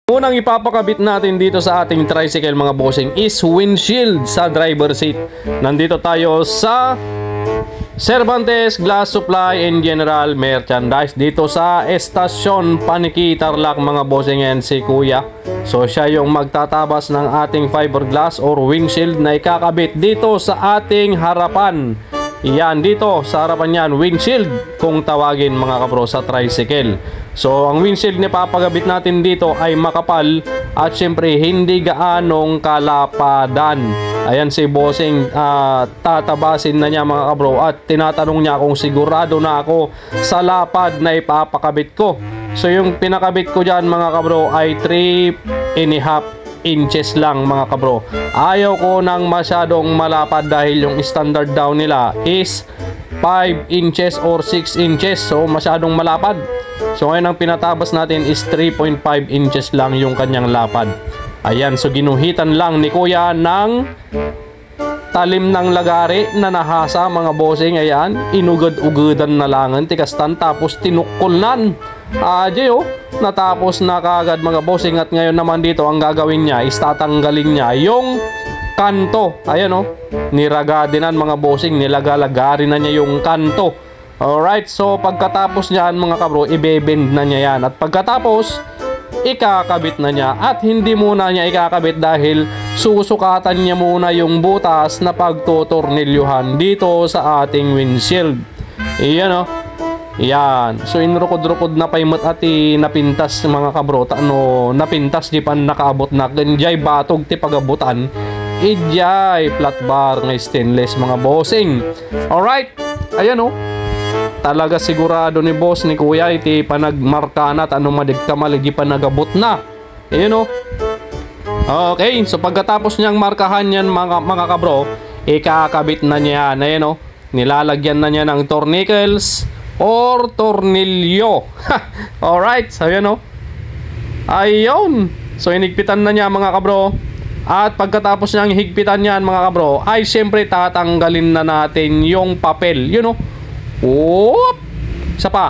Unang ipapakabit natin dito sa ating tricycle mga bossing is windshield sa driver seat. Nandito tayo sa Cervantes Glass Supply and General Merchandise dito sa Estasyon Paniki Tarlac mga bossing, and si Kuya. So siya yung magtatabas ng ating fiberglass or windshield na ikakabit dito sa ating harapan. Yan, dito sa harapan yan, windshield kung tawagin mga kabro sa tricycle. So ang windshield na papagabit natin dito ay makapal at syempre hindi gaanong kalapadan. Ayan si bossing, tatabasin na niya mga kabro at tinatanong niya kung sigurado na ako sa lapad na ipapakabit ko. So yung pinakabit ko dyan mga kabro ay 3.5 inches lang mga kabro. Ayaw ko nang masyadong malapad dahil yung standard daw nila is 5 inches or 6 inches. So masyadong malapad. So ngayon ang pinatabas natin is 3.5 inches lang yung kanyang lapad. Ayan, so ginuhitan lang ni Kuya ng talim ng lagari na nahasa mga bossing. Ayan, inugad-ugadan na langan tikastan tapos tinukkulnan. Oh, natapos na kagad mga bossing. At ngayon naman dito ang gagawin niya is tatanggalin niya yung kanto. Ayan niragadinan mga bossing, nilagalagari na niya yung kanto. Alright, so pagkatapos niyan mga kabro, ibebend na niya yan. At pagkatapos, ikakabit na niya. At hindi muna niya ikakabit dahil susukatan niya muna yung butas na pagtotornilyuhan dito sa ating windshield. Iyan yan. So inrukod-rukod na paimot at napintas mga kabro. Napintas di pa nakaabot na. Ganjay batog ti pagabutan. Ijay flat bar ng stainless mga bossing. Alright. Ayan talaga sigurado ni boss ni Kuya iti panagmarka na at anong madigkamali di pa nagabot na. Ayan Okay. So pagkatapos niyang markahan yan mga kabro, ikakabit na niya. Ayan nilalagyan na niya ng tornicles or tornilyo. Alright, so yun ayun. So inigpitan na niya mga kabro. At pagkatapos niyang higpitan yan mga kabro, ay syempre tatanggalin na natin yung papel. Isa pa.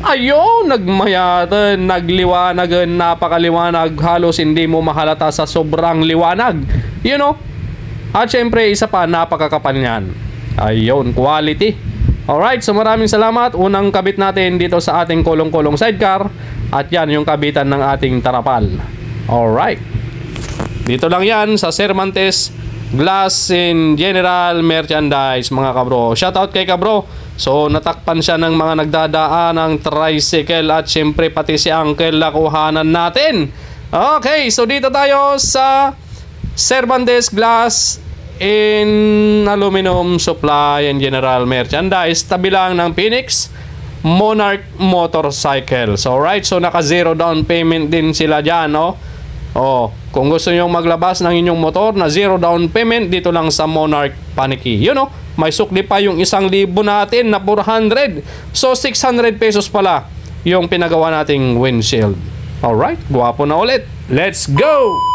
Ayun, nagmayatan, nagliwanagan, napakaliwanag. Halos hindi mo mahalata sa sobrang liwanag. At syempre isa pa, napakakapal niyan. Ayun, quality. Alright, so maraming salamat. Unang kabit natin dito sa ating kulong-kulong sidecar. At yan yung kabitan ng ating tarapal. Alright. Dito lang yan sa Cervantes Glass and General Merchandise mga kabro. Shoutout kay kabro. So natakpan siya ng mga nagdadaan ng tricycle. At syempre pati si Uncle nakuhanan natin. Okay, so dito tayo sa Cervantes Glass in Aluminum Supply and General Merchandise, tabi lang ng Phoenix Monarch Motorcycles. Alright, so naka zero down payment din sila dyan kung gusto nyo maglabas ng inyong motor na zero down payment, dito lang sa Monarch Paniki. May sukli pa yung 1,000 natin na 400. So 600 pesos pala yung pinagawa nating windshield. Alright, guwapo na ulit. Let's go!